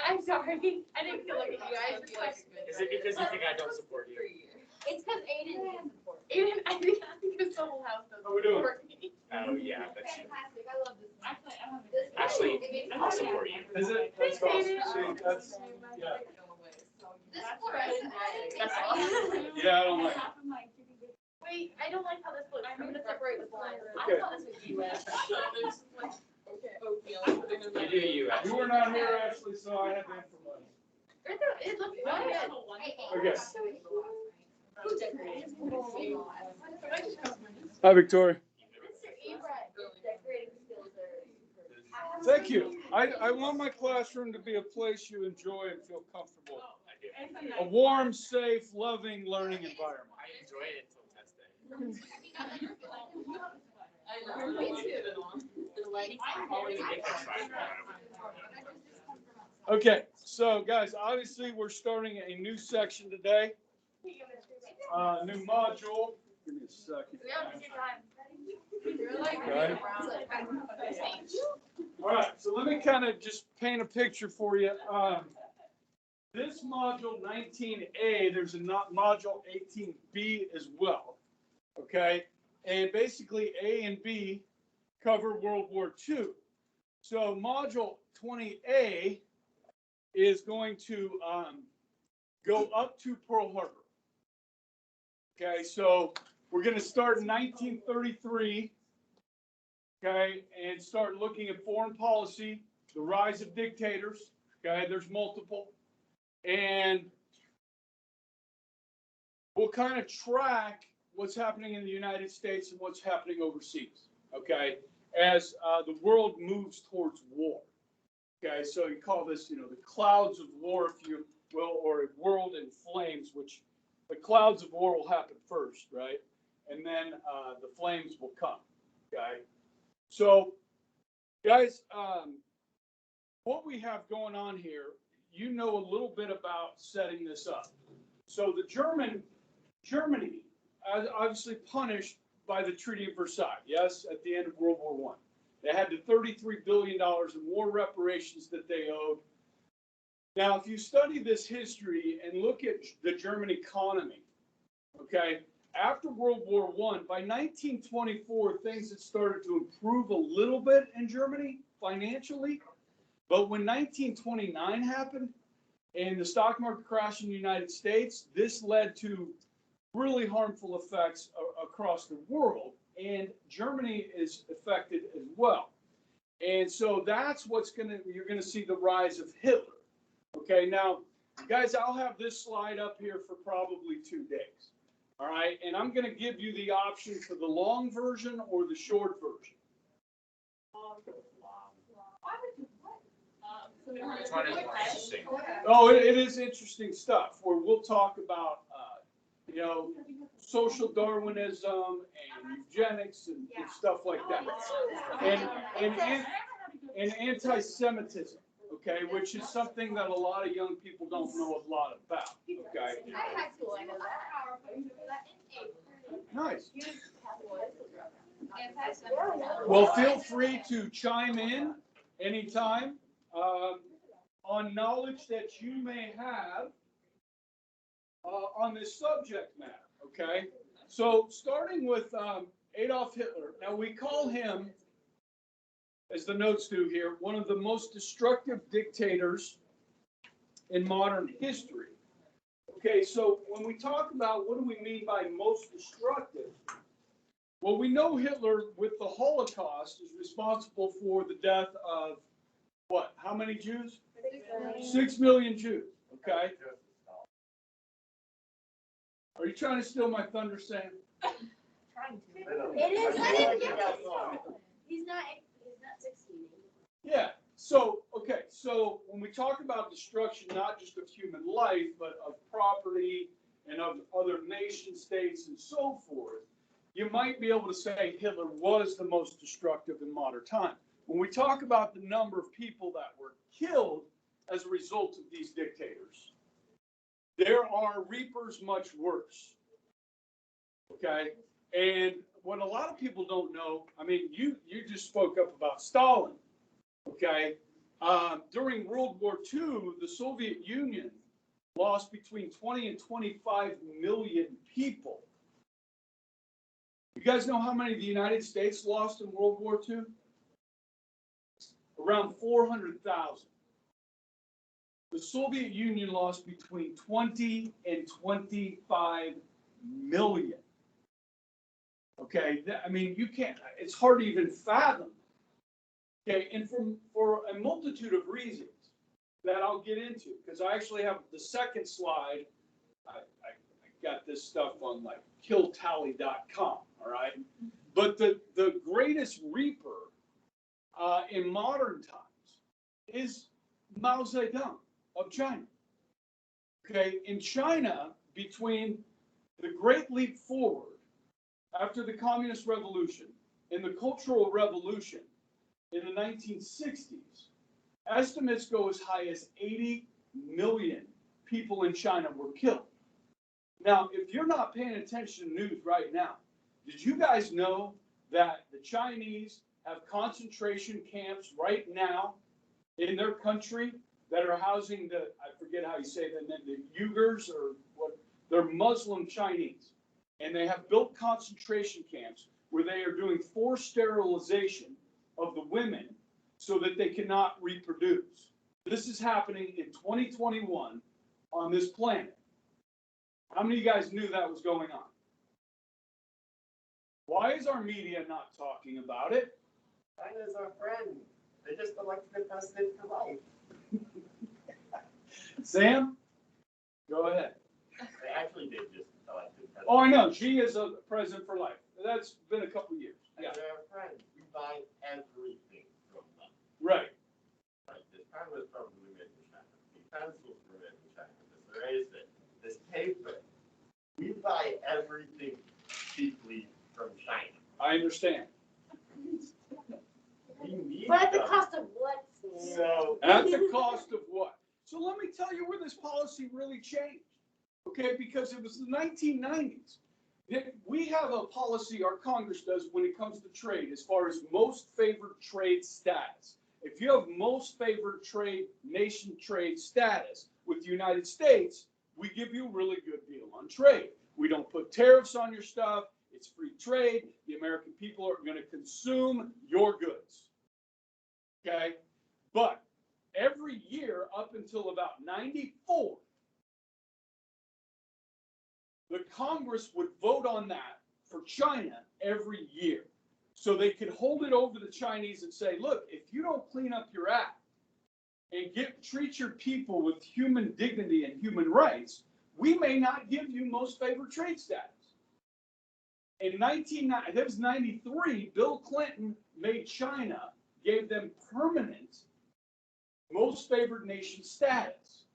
I'm sorry. I didn't feel like you guys. Is it because you think I don't support you? It's because Aiden didn't support. Aiden, I think it's the whole house doesn't support me. Oh yeah, that's true. Fantastic. I love this. Actually, I'll support you. Is it? That's awesome. See, that's, yeah. This fluorescent That's light. awesome. Yeah, I don't like it. Wait, I don't like how this looks. I'm gonna separate the lines. Okay. I thought this was US. You do you. You were not here, Ashley, so I had to improvise. It looks good. Okay. Who decorated? Hi, Victoria. Mr. Ebert, decorating skills are. Thank you. I want my classroom to be a place you enjoy and feel comfortable. A warm, safe, loving learning environment. I enjoyed it until test day. Okay, so guys, obviously we're starting a new section today. New module. Give me a second. Okay. All right, so let me kind of just paint a picture for you. This module 19A, there's a module 18B as well. Okay, and basically A and B cover World War II. So module 20A is going to go up to Pearl Harbor. Okay, so we're going to start in 1933, okay, and start looking at foreign policy, the rise of dictators, okay, there's multiple, and we'll kind of track what's happening in the United States and what's happening overseas, okay, as the world moves towards war. Okay, so you call this, the clouds of war, if you will, or a world in flames, which the clouds of war will happen first, right? And then the flames will come, okay? So, guys, what we have going on here, you know a little bit about setting this up. So the Germany, obviously punished by the Treaty of Versailles, yes, at the end of World War I. They had the $33 billion in war reparations that they owed. Now, if you study this history and look at the German economy, okay, after World War I, by 1924, things had started to improve a little bit in Germany financially. But when 1929 happened and the stock market crashed in the United States, this led to really harmful effects across the world. And Germany is affected as well. And so that's you're going to see the rise of Hitler. Okay, now, guys, I'll have this slide up here for probably 2 days. All right, and I'm going to give you the option for the long version or the short version. Which one is more interesting? Oh, it is interesting stuff where we'll talk about, social Darwinism and eugenics and stuff like that. And anti-Semitism, okay, which is something that a lot of young people don't know a lot about, okay? I had to, I know that. Nice. Anti-Semitism. Well, feel free to chime in anytime on knowledge that you may have on this subject matter, okay? So starting with Adolf Hitler, now we call him, as the notes do here, one of the most destructive dictators in modern history. Okay, so when we talk about what do we mean by most destructive, well, we know Hitler with the Holocaust is responsible for the death of what? How many Jews? 6 million Jews, okay? Are you trying to steal my thunder, Sam? Trying to. It is. Let him get this. He's not 16. Yeah. So, okay. So when we talk about destruction, not just of human life, but of property and of other nation states and so forth, you might be able to say Hitler was the most destructive in modern time. When we talk about the number of people that were killed as a result of these dictators, there are reapers much worse. Okay? And what a lot of people don't know, I mean, you just spoke up about Stalin. Okay? During World War II, the Soviet Union lost between 20 and 25 million people. You guys know how many the United States lost in World War II? Around 400,000. The Soviet Union lost between 20 and 25 million. Okay, I mean, you can't, it's hard to even fathom. Okay, and for a multitude of reasons that I'll get into, because I actually have the second slide. I got this stuff on like killtally.com, all right? But the greatest reaper in modern times is Mao Zedong of China. Okay, in China, between the Great Leap Forward after the Communist Revolution and the Cultural Revolution in the 1960s, estimates go as high as 80 million people in China were killed. Now, if you're not paying attention to news right now, did you guys know that the Chinese have concentration camps right now in their country that are housing the, I forget how you say them, the Uyghurs or what, they're Muslim Chinese. And they have built concentration camps where they are doing forced sterilization of the women so that they cannot reproduce. This is happening in 2021 on this planet. How many of you guys knew that was going on? Why is our media not talking about it? China's our friend. They just elected the president for life. Sam, go ahead. They actually did just elect the president. Oh, I know. Xi is a president for life. That's been a couple years. And Yeah. they're our friends. We buy everything from them. Right. Like this pen was probably made in China. These pencils were made in China. This eraser, this paper. We buy everything cheaply from China. I understand. We need But at the them. cost of what? So At the cost of what? So let me tell you where this policy really changed. Okay, because it was the 1990s. We have a policy, our Congress does, when it comes to trade, as far as most favored trade status. If you have most favored trade, nation trade status with the United States, we give you a really good deal on trade. We don't put tariffs on your stuff. It's free trade. The American people are going to consume your goods. Okay? But every year up until about 94, the Congress would vote on that for China every year. So they could hold it over the Chinese and say, look, if you don't clean up your act and treat your people with human dignity and human rights, we may not give you most favored trade status. In 1993, Bill Clinton made China, gave them permanent most favored nation status,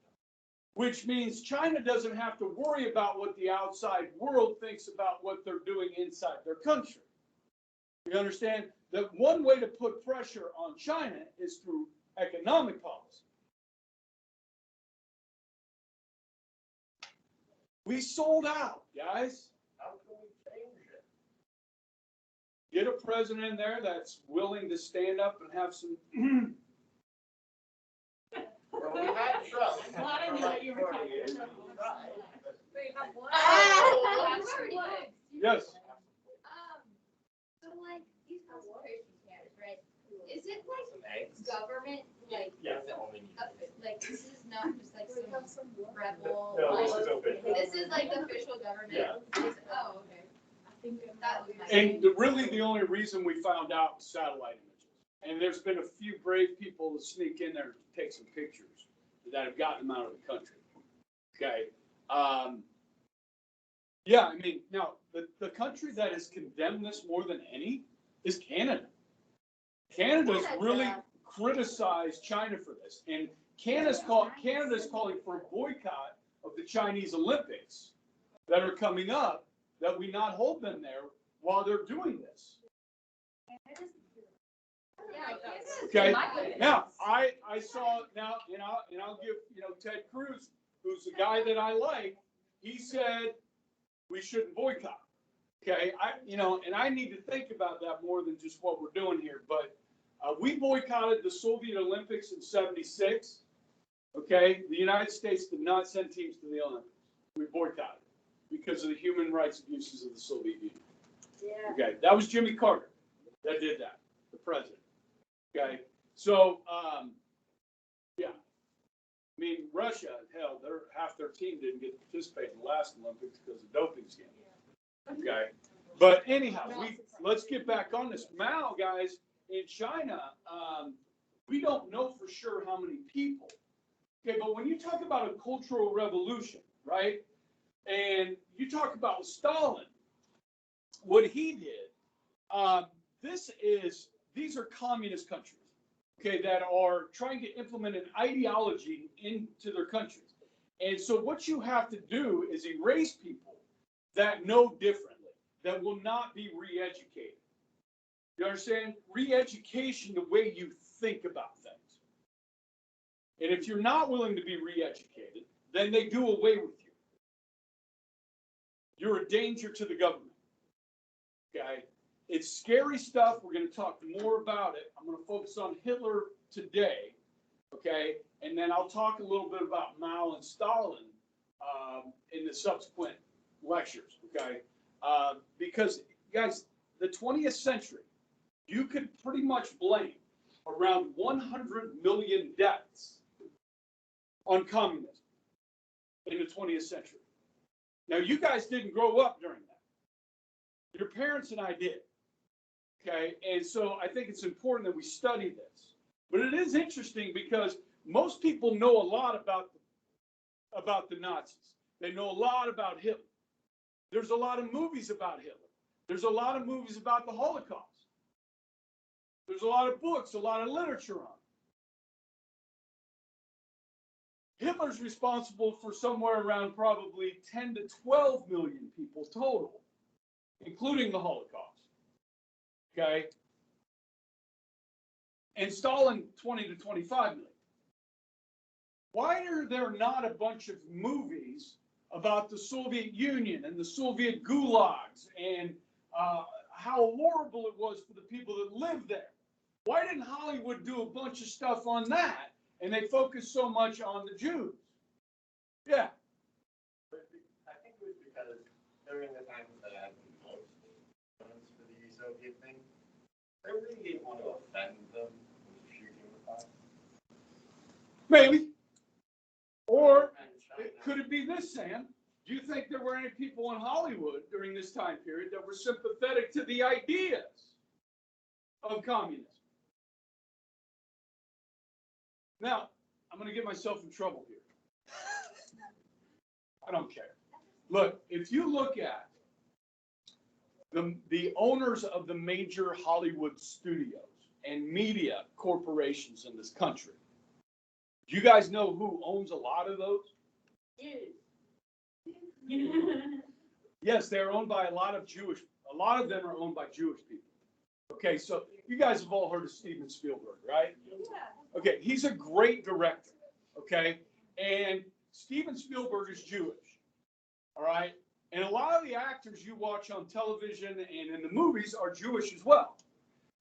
which means China doesn't have to worry about what the outside world thinks about what they're doing inside their country. You understand that one way to put pressure on China is through economic policy. We sold out, guys. how can we change it? Get a president in there that's willing to stand up and have some. Well, we had Trump Glad I for knew like what you were 40 talking years. about. We tried, but Yes. So like these concentration camps, right? Is it like some eggs. government, like, Yeah, the only need. like this is not just like some rebel? No, this like, is open. This is like the official government? Yeah. Oh, okay. That was my. And really the only reason we found out was satellite images. And there's been a few brave people to sneak in there to take some pictures that have gotten them out of the country. Okay. Yeah, I mean, now, the country that has condemned this more than any is Canada. Canada's really criticized China for this. And Canada's calling for a boycott of the Chinese Olympics that are coming up, that we not hold them there while they're doing this. Okay. Now, I saw now, and I'll give, Ted Cruz, who's the guy that I like, he said we shouldn't boycott. Okay. And I need to think about that more than just what we're doing here. But We boycotted the Soviet Olympics in '76. Okay, the United States did not send teams to the Olympics. We boycotted because of the human rights abuses of the Soviet Union. Yeah. Okay, that was Jimmy Carter that did that, the president. Okay, so yeah, I mean Russia, hell, half their team didn't get to participate in the last Olympics because of doping scandal. Okay, but anyhow, let's get back on this. Mao, guys, in China, we don't know for sure how many people. Okay, but when you talk about a cultural revolution, right, and you talk about Stalin, what he did, these are communist countries, okay, that are trying to implement an ideology into their countries. And so what you have to do is erase people that know differently, that will not be re-educated. You understand? Re-education, the way you think about things. And if you're not willing to be re-educated, then they do away with you. You're a danger to the government. Okay? It's scary stuff. We're going to talk more about it. I'm going to focus on Hitler today. Okay? And then I'll talk a little bit about Mao and Stalin in the subsequent lectures. Okay? Because, guys, the 20th century, you could pretty much blame around 100 million deaths on communism in the 20th century. Now, you guys didn't grow up during that. Your parents and I did. Okay, and so I think it's important that we study this. But it is interesting because most people know a lot about the Nazis. They know a lot about Hitler. There's a lot of movies about Hitler. There's a lot of movies about the Holocaust. There's a lot of books, a lot of literature on it. Hitler's responsible for somewhere around probably 10 to 12 million people total, including the Holocaust. Okay? And Stalin, 20 to 25 million. Why are there not a bunch of movies about the Soviet Union and the Soviet gulags and how horrible it was for the people that lived there? Why didn't Hollywood do a bunch of stuff on that and they focus so much on the Jews? Yeah. I think it was because during the time that I had the most influence for the Soviet thing, they really didn't want to offend them with shooting the fire. Maybe. Or could it be this, Sam? Do you think there were any people in Hollywood during this time period that were sympathetic to the ideas of communism? Now, I'm going to get myself in trouble here. I don't care. Look, if you look at the owners of the major Hollywood studios and media corporations in this country, do you guys know who owns a lot of those? Yes, they're owned by a lot of them are owned by Jewish people. Okay, so you guys have all heard of Steven Spielberg, right? Yeah. Okay, he's a great director, okay? And Steven Spielberg is Jewish, all right? And a lot of the actors you watch on television and in the movies are Jewish as well.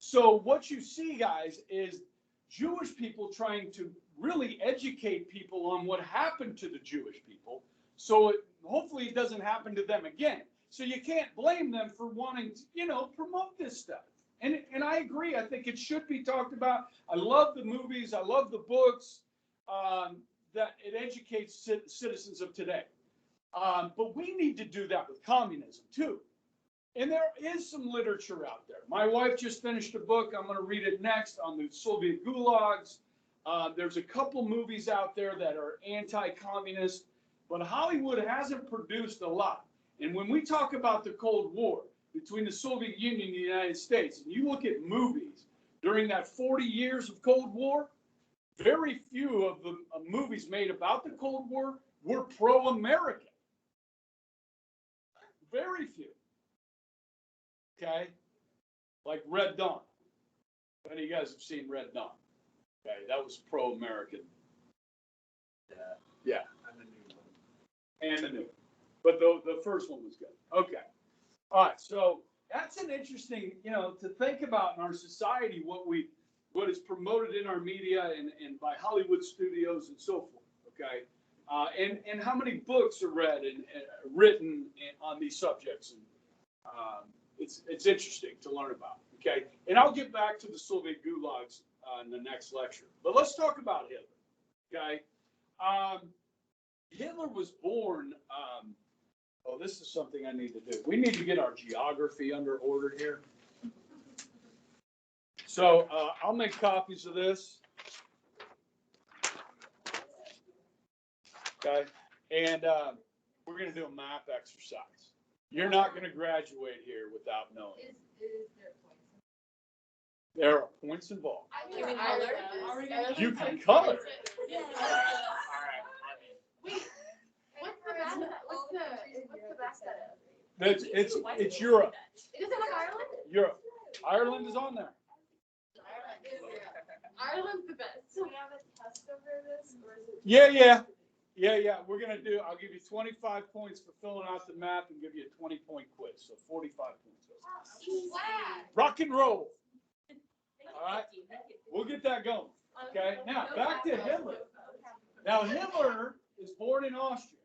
So what you see, guys, is Jewish people trying to really educate people on what happened to the Jewish people, so hopefully it doesn't happen to them again. So you can't blame them for wanting to, promote this stuff. And I agree. I think it should be talked about. I love the movies. I love the books that it educates citizens of today. But we need to do that with communism too. And there is some literature out there. My wife just finished a book. I'm going to read it next on the Soviet gulags. There's a couple movies out there that are anti-communist, but Hollywood hasn't produced a lot. And when we talk about the Cold War between the Soviet Union and the United States, and you look at movies during that 40 years of Cold War, very few of the movies made about the Cold War were pro-American. Very few. Okay? Like Red Dawn. If any of you guys have seen Red Dawn. Okay, that was pro-American. Yeah. And the new one. And the new one. But the first one was good. Okay. All right. So that's an interesting, to think about in our society, what we what is promoted in our media and by Hollywood studios and so forth, okay? And how many books are read and written on these subjects. And it's interesting to learn about, okay? And I'll get back to the Soviet gulags in the next lecture. But let's talk about Hitler, okay? Hitler was born, oh, this is something I need to do. We need to get our geography under order here. So I'll make copies of this. Okay, and we're going to do a map exercise. You're not going to graduate here without knowing. There are points involved. You can color. What's the best? It's Europe. Does it have Ireland? Europe. Ireland is on there. Ireland's the best. So we have a test over this, or is it? Yeah. We're gonna do. I'll give you 25 points for filling out the map and give you a 20-point quiz. So 45 points. Rock and roll. All right. We'll get that going. Okay. Now back to Hitler. Now Hitler is born in Austria.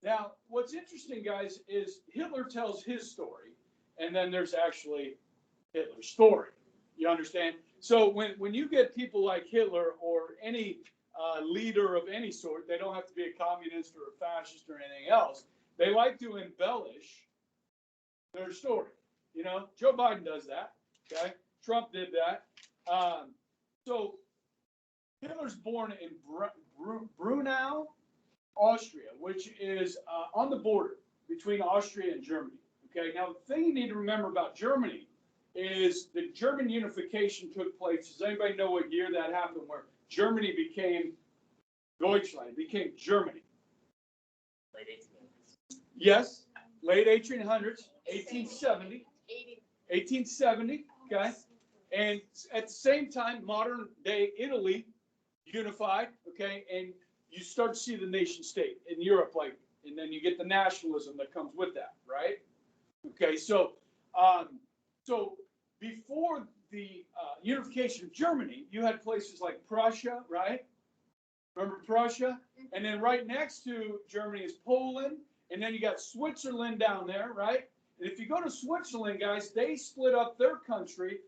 Now what's interesting, guys, is Hitler tells his story, and then there's actually Hitler's story. You understand? So when you get people like Hitler or any leader of any sort, they don't have to be a communist or a fascist or anything else. They like to embellish their story. You know, Joe Biden does that. Okay, Trump did that. So Hitler's born in Brunau, Austria, which is on the border between Austria and Germany. Okay, now the thing you need to remember about Germany is the German Unification took place. Does anybody know what year that happened, where Germany became Deutschland, became Germany? Late 1800s. Yes, late 1800s, 1870. 1870, okay? And at the same time, modern day Italy unified, okay? And you start to see the nation state in Europe, like, and then you get the nationalism that comes with that, right? Okay, so before the unification of Germany, you had places like Prussia, right? Remember Prussia? And then right next to Germany is Poland, and then you got Switzerland down there, right? And if you go to Switzerland, guys, they split up their country.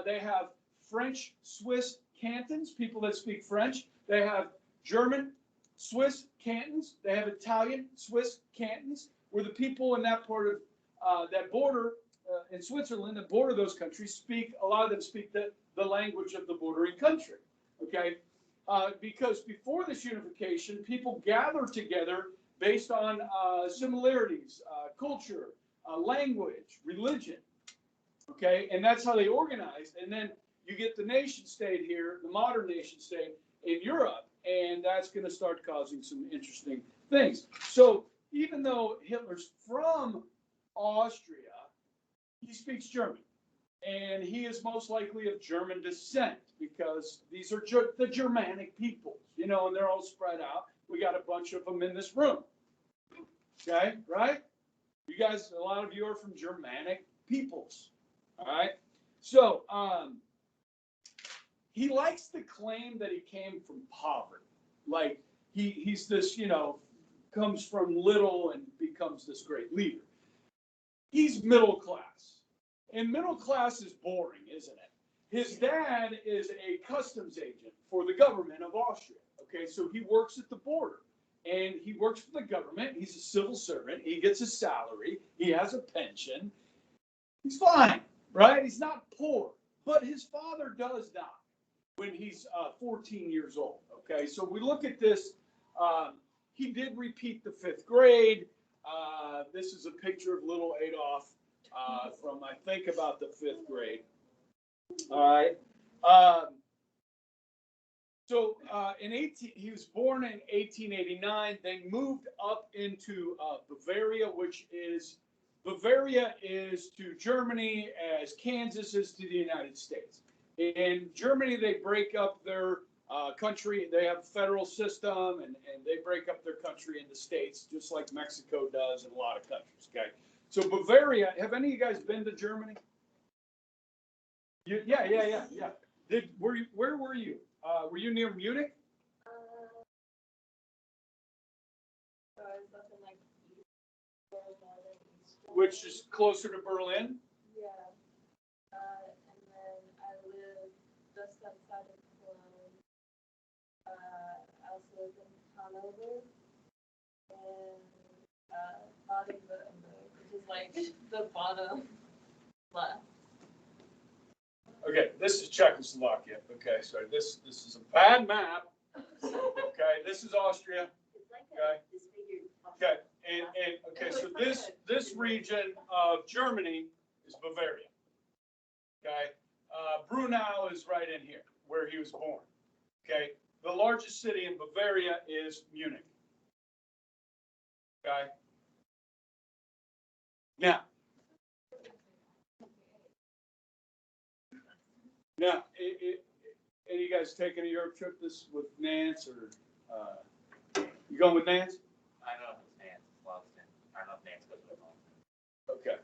They have French, Swiss cantons, people that speak French. They have German, Swiss cantons. They have Italian, Swiss cantons, where the people in that part of that border in Switzerland, the border of those countries a lot of them speak the language of the bordering country, okay? Because before this unification, people gathered together based on similarities, culture, language, religion, okay? And that's how they organized. And then you get the nation state here, the modern nation state in Europe, and that's going to start causing some interesting things. So even though Hitler's from Austria, he speaks German, and he is most likely of German descent because these are the Germanic peoples, you know, and they're all spread out. We got a bunch of them in this room. Okay, right? You guys, a lot of you are from Germanic peoples. All right. So he likes to claim that he came from poverty, like he's this, you know, comes from little and becomes this great leader. He's middle class. And middle class is boring, isn't it? His dad is a customs agent for the government of Austria. Okay, so he works at the border. And he works for the government. He's a civil servant. He gets a salary. He has a pension. He's fine, right? He's not poor. But his father does die when he's 14 years old. Okay, so we look at this. He did repeat the 5th grade. This is a picture of little Adolf from, I think, about the 5th grade. All right. So he was born in 1889. They moved up into Bavaria, Bavaria is to Germany as Kansas is to the United States. In Germany, they break up their country. They have a federal system, and they break up their country into states, just like Mexico does in a lot of countries, okay? So Bavaria, have any of you guys been to Germany? Yeah. Where were you? Were you near Munich? So I was up in like east or northern east. Which is closer to Berlin? Yeah. And then I lived just outside of Cologne. I also lived in Hanover and Baden-Württemberg, which is like the bottom left. Okay, this is Czechoslovakia. Okay, sorry, this is a bad map. Okay, this is Austria. Okay. Okay, and okay, so this region of Germany is Bavaria. Okay, Brunau is right in here where he was born. Okay, the largest city in Bavaria is Munich. Okay. Now, any of you guys taking a Europe trip this with Nance or you going with Nance? I don't know if it's Nance, it's Logston. I don't know if Nance goes with Logston. Okay,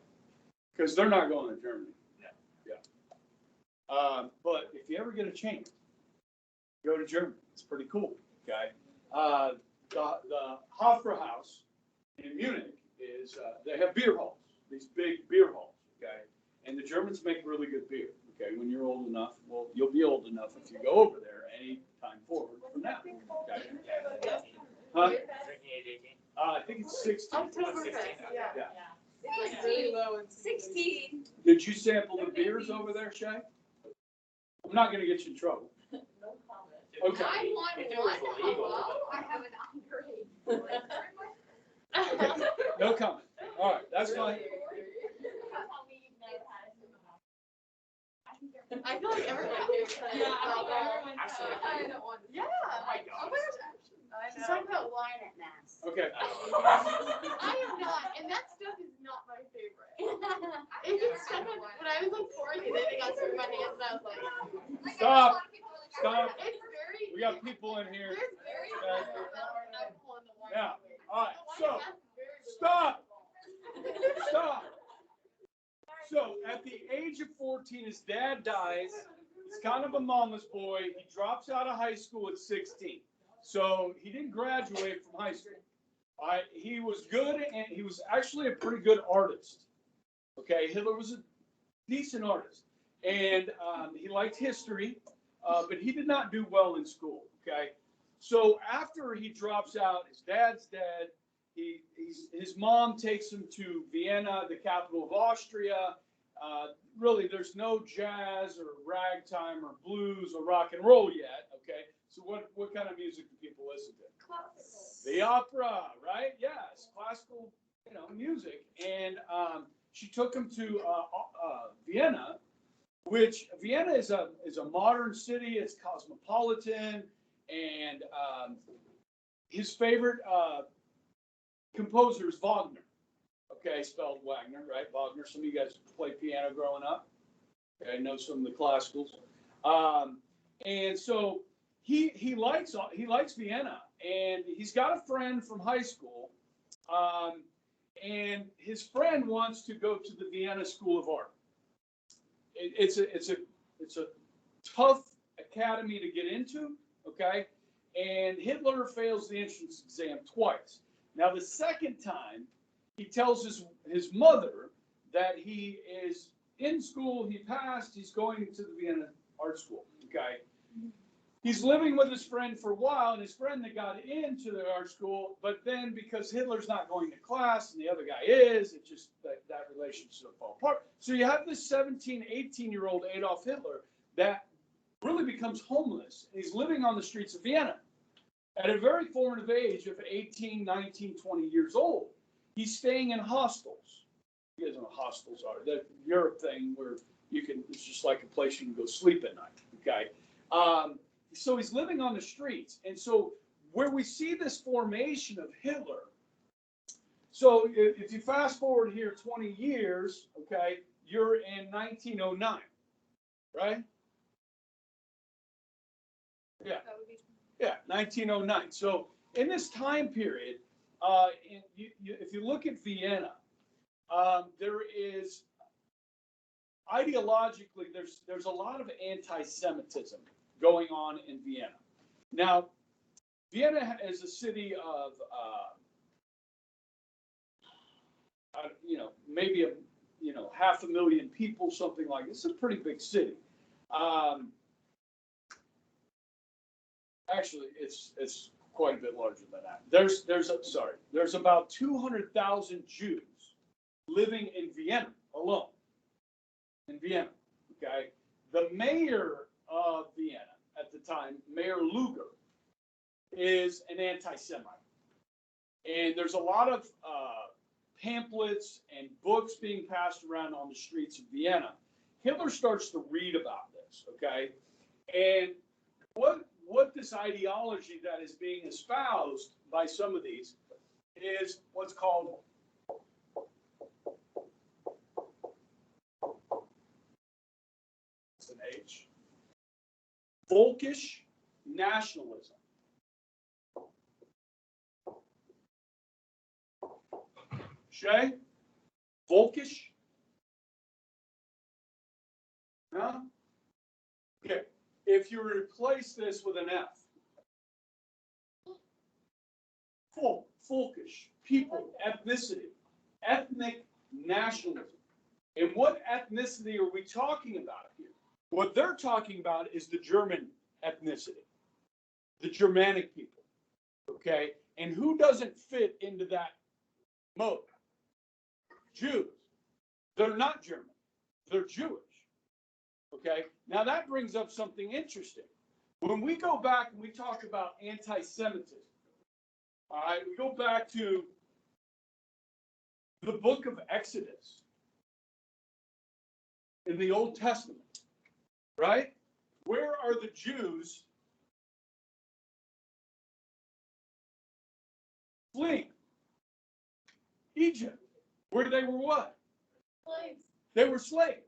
because they're not going to Germany. No. Yeah. But if you ever get a chance, go to Germany. It's pretty cool. Okay. The Hofbrauhaus in Munich is they have beer halls, these big beer halls. Okay, and the Germans make really good beer. Okay, when you're old enough, well, you'll be old enough if you go over there any time forward from now. Okay. Huh? Drinking age 18? I think it's 16. October 16, 5th, yeah. Yeah. It's like really low in 16. Did you sample the beers over there, Shay? I'm not going to get you in trouble. No comment. Okay. I want If it one. was illegal. Hello? I have an underage. Okay. No comment. All right, that's fine. I feel like everyone here said Yeah, I think everyone Actually, I don't want to. Yeah. Oh my Oh God. my gosh. She's talking about wine at mass. Okay. I am not, and that stuff is not my favorite. It gets stuck on, when I was like 4 and it got stuck in my hands and I was like. Stop. Stop. It's very. We got people in here. There's very. I'm pulling the wine Yeah. away. All right. The wine So, is very stop. relatable. Stop. So, at the age of 14, his dad dies. He's kind of a mama's boy. He drops out of high school at 16. So, he didn't graduate from high school. He was good, and he was actually a pretty good artist. Okay, Hitler was a decent artist. And he liked history, but he did not do well in school. Okay, so after he drops out, his dad's dead. His mom takes him to Vienna, the capital of Austria. Really, there's no jazz or ragtime or blues or rock and roll yet. Okay, so what kind of music do people listen to? Classical. The opera, right? Yes, classical, music. And she took him to Vienna, which Vienna is a modern city. It's cosmopolitan, and his favorite composer is Wagner. Okay, spelled Wagner, right? Wagner. Some of you guys played piano growing up. Okay, know some of the classicals. And so he likes Vienna, and he's got a friend from high school, and his friend wants to go to the Vienna School of Art. It's a tough academy to get into. Okay, and Hitler fails the entrance exam twice. Now the second time, he tells his mother that he is in school, he passed, he's going to the Vienna Art School. Okay, he's living with his friend for a while, and his friend that got into the art school, but then because Hitler's not going to class and the other guy is, it just that relationship fall apart. So you have this 17, 18-year-old Adolf Hitler that really becomes homeless. He's living on the streets of Vienna at a very formative age of 18, 19, 20 years old. He's staying in hostels. You guys know what hostels are. The Europe thing where it's just like a place you can go sleep at night. Okay. So he's living on the streets. And so where we see this formation of Hitler, so if you fast forward here 20 years, okay, you're in 1909, right? Yeah. Yeah, 1909. So in this time period, if you look at Vienna, there is ideologically, there's a lot of anti-Semitism going on in Vienna. Now, Vienna is a city of, maybe 500,000 people, something like this. It's a pretty big city. Actually, it's quite a bit larger than that. There's about 200,000 Jews living in Vienna alone. In Vienna, okay? The mayor of Vienna at the time, Mayor Luger, is an anti-Semite. And there's a lot of pamphlets and books being passed around on the streets of Vienna. Hitler starts to read about this, okay? And what this ideology that is being espoused by some of these is what's called an H. Volkish nationalism. Shay? Volkish? Huh? Okay. If you replace this with an F. Folkish. People. Ethnicity. Ethnic nationalism. And what ethnicity are we talking about here? What they're talking about is the German ethnicity. The Germanic people. Okay? And who doesn't fit into that mode? Jews. They're not German. They're Jewish. Okay? Now that brings up something interesting. When we go back and we talk about anti-Semitism, all right, we go back to the book of Exodus in the Old Testament, right? Where are the Jews fleeing? Egypt, where they were what? Slaves. They were slaves.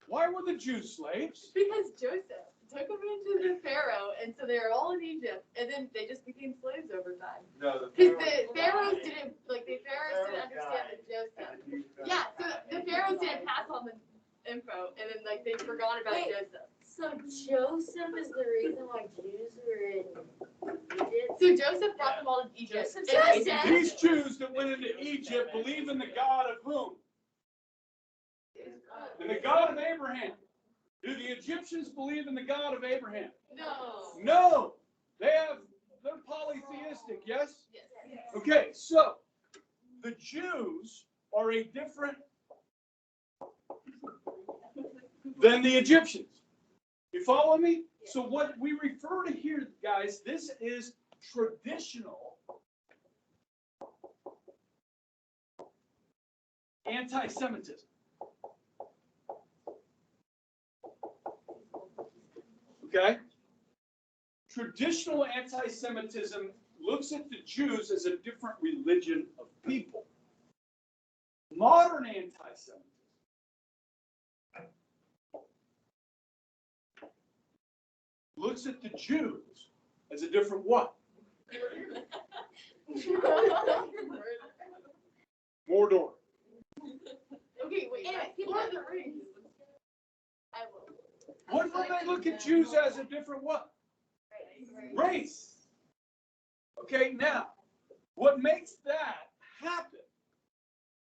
Why were the Jews slaves? Because Joseph took them into the Pharaoh, and so they were all in Egypt, and then they just became slaves over time. No, Because the Pharaohs didn't understand that Joseph. Yeah, so the Pharaohs didn't pass on the info, and then they forgot about Wait. Joseph. So Joseph is the reason why Jews were in Egypt? So Joseph brought them all to Egypt. Joseph. These Jews that went into Egypt believe in the God of whom? In the God of Abraham. Do the Egyptians believe in the God of Abraham? No. No. They're polytheistic, yes? Yes. Okay, so the Jews are a different than the Egyptians. You follow me? So what we refer to here, guys, this is traditional anti-Semitism. Okay? Traditional anti-Semitism looks at the Jews as a different religion of people. Modern anti-Semitism looks at the Jews as a different what? Mordor. Okay, wait. Lord of the Rings. I will. What do they look at Jews as a different what? Race. Okay, now, what makes that happen,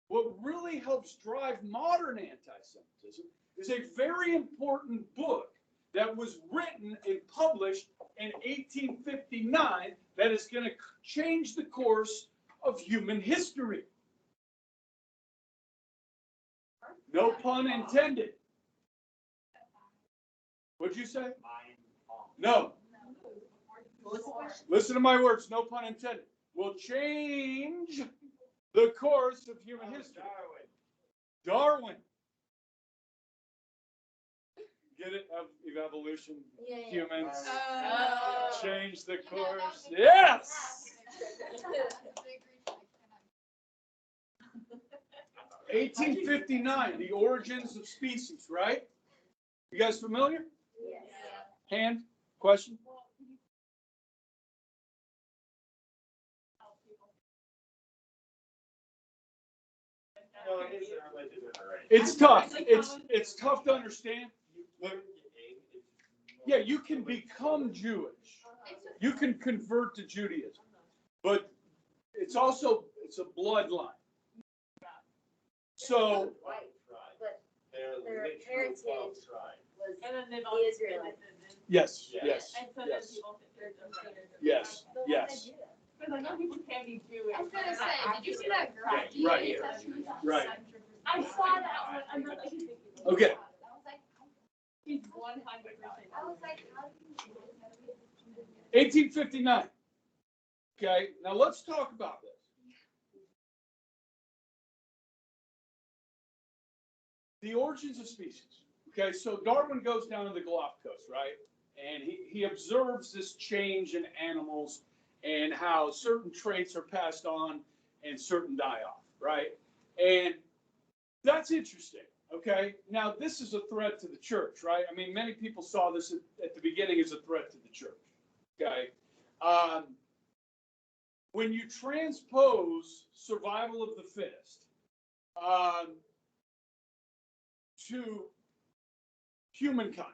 what really helps drive modern anti-Semitism, is a very important book that was written and published in 1859 that is going to change the course of human history. No pun intended. What'd you say? No. Listen to my words, no pun intended. Will change the course of human history. Darwin. Get it? Evolution. Yeah. Humans. Oh. Change the course. Yes! 1859, the origins of species, right? You guys familiar? Yes. Hand? Question? No, it is a religion and a race. It's tough. It's tough to understand. Yeah, you can become Jewish. You can convert to Judaism, but it's also a bloodline. So White, but their heritage was And then they've the all Israelites. yes, Yeah. yes, And so then yes, people think they're just yes, yes. Because I know people can be Jewish. I was gonna say, did you see that graph? Right. Right. I saw that, but I'm not like thinking. Okay. I was like, He's 100%. I was like, how do you do this? 1859. Okay, now let's talk about this. The origins of species. Okay, so Darwin goes down to the Gulf Coast, right? And he observes this change in animals and how certain traits are passed on and certain die off, right? And that's interesting, okay? Now, this is a threat to the church, right? I mean, many people saw this at the beginning as a threat to the church, okay? When you transpose survival of the fittest to humankind,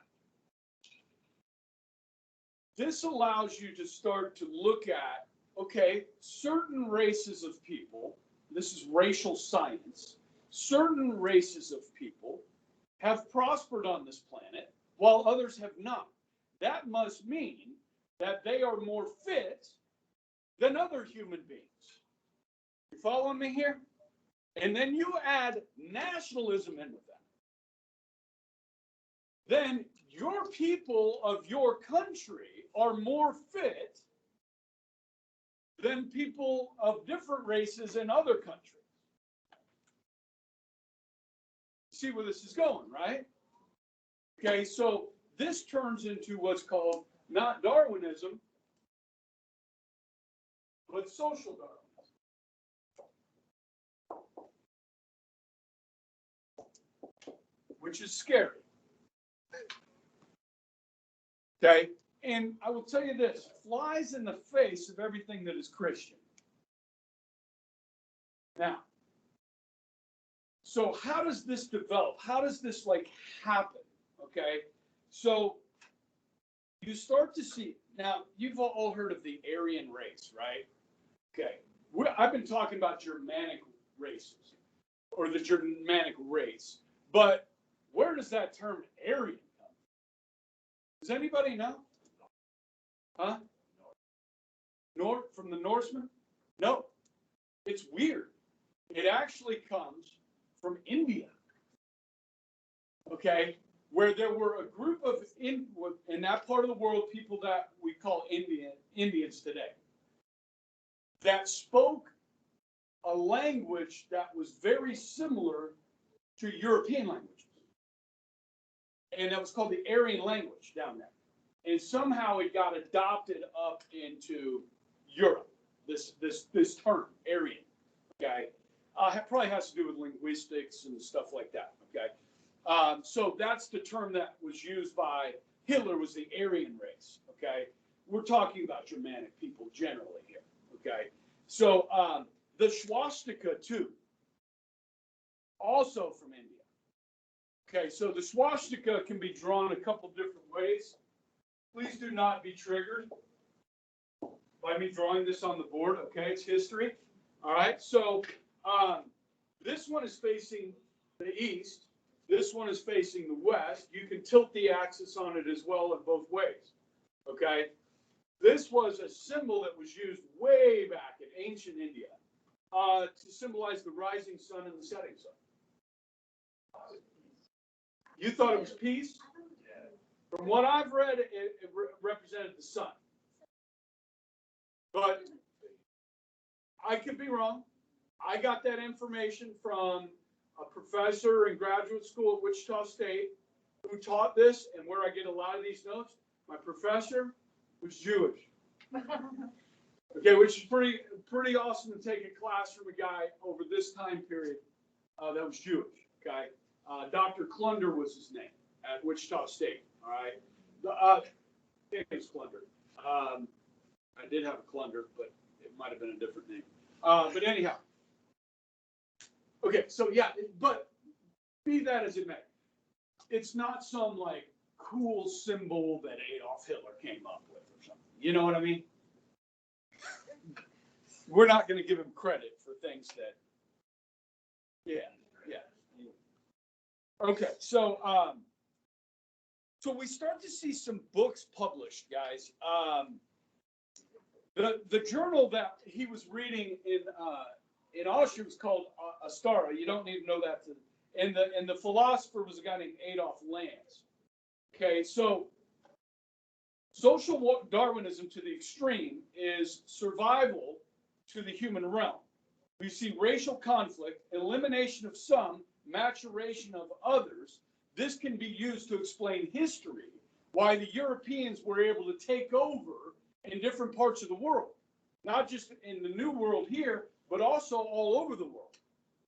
this allows you to start to look at, okay, certain races of people, this is racial science, certain races of people have prospered on this planet while others have not. That must mean that they are more fit than other human beings. You following me here? And then you add nationalism in with that. Then your people of your country are more fit than people of different races in other countries. See where this is going, right? Okay, so this turns into what's called not Darwinism, but social Darwinism. Which is scary. Okay, and I will tell you this, flies in the face of everything that is Christian. Now, so how does this develop? How does this happen? Okay, so you start to see, now you've all heard of the Aryan race, right? Okay, I've been talking about Germanic races, or the Germanic race, but where does that term Aryan come from? Does anybody know? Huh? North, from the Norsemen? No, it's weird. It actually comes from India, okay, where there were a group of, in that part of the world, people that we call Indians today, that spoke a language that was very similar to European languages. And that was called the Aryan language down there. And somehow it got adopted up into Europe, this term, Aryan, okay? It probably has to do with linguistics and stuff like that, okay? So that's the term that was used by Hitler, was the Aryan race, okay? We're talking about Germanic people generally here, okay? So the swastika too, also from India. Okay, so the swastika can be drawn a couple different ways. Please do not be triggered by me drawing this on the board, okay? It's history. All right, so this one is facing the east. This one is facing the west. You can tilt the axis on it as well in both ways, okay? This was a symbol that was used way back in ancient India to symbolize the rising sun and the setting sun. You thought it was peace? From what I've read, it represented the sun. But I could be wrong. I got that information from a professor in graduate school at Wichita State who taught this, and where I get a lot of these notes. My professor was Jewish. Okay, which is pretty awesome to take a class from a guy over this time period that was Jewish. Okay, Dr. Klunder was his name at Wichita State. All right, I think it was Klunder. I did have a Klunder, but it might have been a different name. But anyhow, okay. So yeah, but be that as it may, it's not some like cool symbol that Adolf Hitler came up with or something. You know what I mean? We're not going to give him credit for things that, yeah. Okay, so we start to see some books published, guys. The journal that he was reading in Austria was called Astara. You don't need to know that. And the philosopher was a guy named Adolf Lanz. Okay, so social Darwinism to the extreme is survival to the human realm. We see racial conflict, elimination of some, maturation of others. This can be used to explain history, why the Europeans were able to take over in different parts of the world, not just in the New World here, but also all over the world.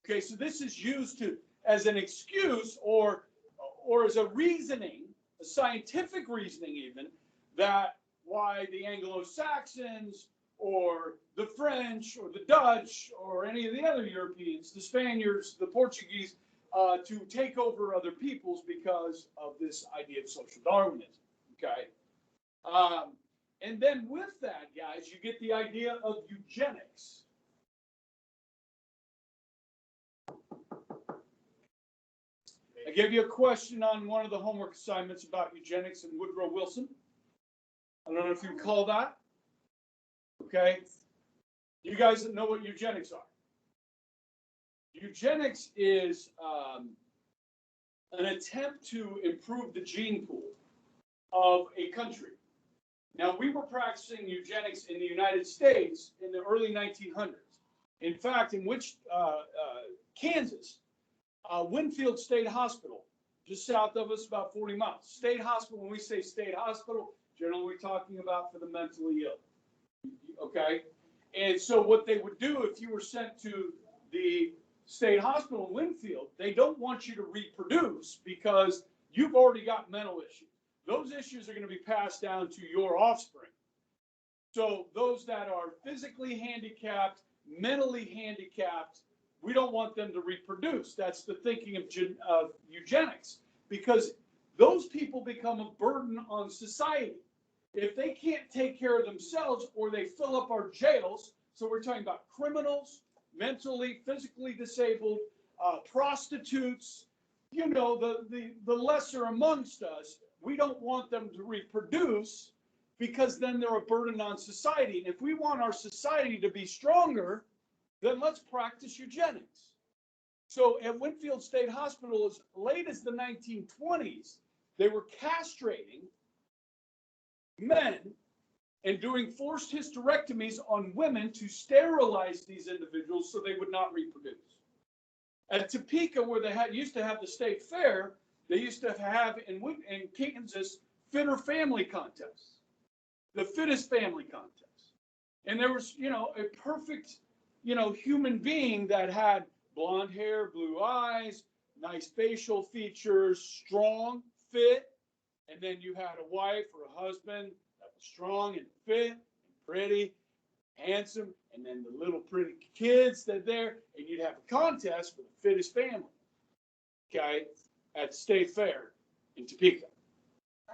Okay, so this is used as an excuse or as a reasoning, a scientific reasoning even, that why the Anglo-Saxons or the French or the Dutch or any of the other Europeans, the Spaniards, the Portuguese, to take over other peoples because of this idea of social Darwinism. Okay, and then with that, guys, you get the idea of eugenics. I gave you a question on one of the homework assignments about eugenics and Woodrow Wilson. I don't know if you recall that. Okay. You guys know what eugenics are. Eugenics is an attempt to improve the gene pool of a country. Now, we were practicing eugenics in the United States in the early 1900s. In fact, in Kansas, Winfield State Hospital, just south of us, about 40 miles. State hospital, when we say state hospital, generally we're talking about for the mentally ill. Okay? And so what they would do if you were sent to the state hospital in Winfield, they don't want you to reproduce because you've already got mental issues. Those issues are going to be passed down to your offspring. So those that are physically handicapped, mentally handicapped, we don't want them to reproduce. That's the thinking of eugenics, because those people become a burden on society. If they can't take care of themselves, or they fill up our jails, so we're talking about criminals, mentally, physically disabled, prostitutes, you know, the lesser amongst us, we don't want them to reproduce because then they're a burden on society. And if we want our society to be stronger, then let's practice eugenics. So at Winfield State Hospital, as late as the 1920s, they were castrating men and doing forced hysterectomies on women to sterilize these individuals so they would not reproduce. At Topeka, where they used to have the state fair, they used to have in Kansas fitter family contests, the fittest family contest. And there was, you know, a perfect, you know, human being that had blonde hair, blue eyes, nice facial features, strong, fit. And then you had a wife or a husband that was strong and fit and pretty, handsome, and then the little pretty kids that there, and you'd have a contest for the fittest family. Okay, at the state fair in Topeka.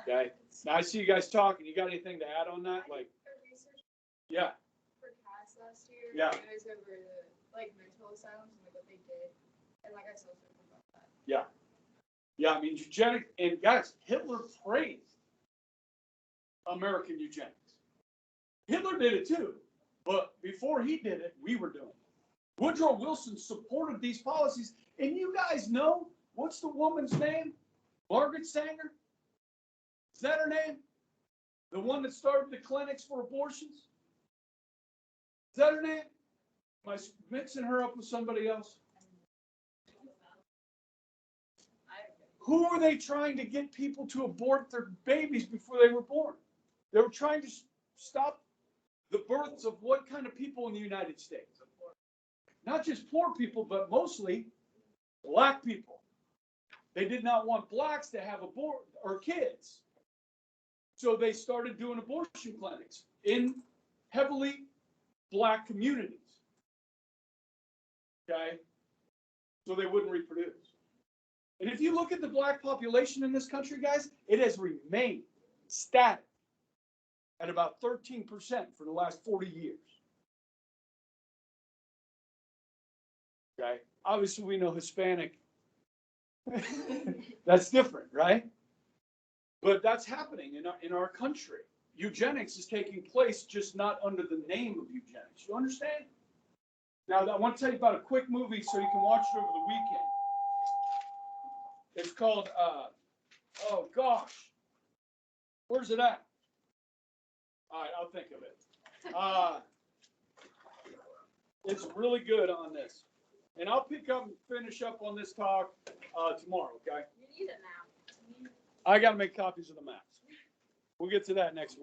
Okay, now I see you guys talking. You got anything to add on that? Like, yeah. For CAS last year, Yeah. it was over the like mental asylums and like what they did, and like I saw something about that. Yeah. Yeah, I mean, eugenics, and guys, Hitler praised American eugenics. Hitler did it too, but before he did it, we were doing it. Woodrow Wilson supported these policies, and you guys know, what's the woman's name? Margaret Sanger? Is that her name? The one that started the clinics for abortions? Is that her name? Am I mixing her up with somebody else? Who are they trying to get people to abort their babies before they were born? They were trying to stop the births of what kind of people in the United States? Not just poor people, but mostly black people. They did not want blacks to have kids. So they started doing abortion clinics in heavily black communities. Okay? So they wouldn't reproduce. And if you look at the black population in this country, guys, it has remained static at about 13% for the last 40 years. Okay? Obviously, we know Hispanic. That's different, right? But that's happening in our country. Eugenics is taking place, just not under the name of eugenics. You understand? Now, I want to tell you about a quick movie so you can watch it over the weekend. It's called, oh gosh, where's it at? All right, I'll think of it. It's really good on this. And I'll pick up and finish up on this talk tomorrow, okay? You need it now. I got to make copies of the maps. We'll get to that next week.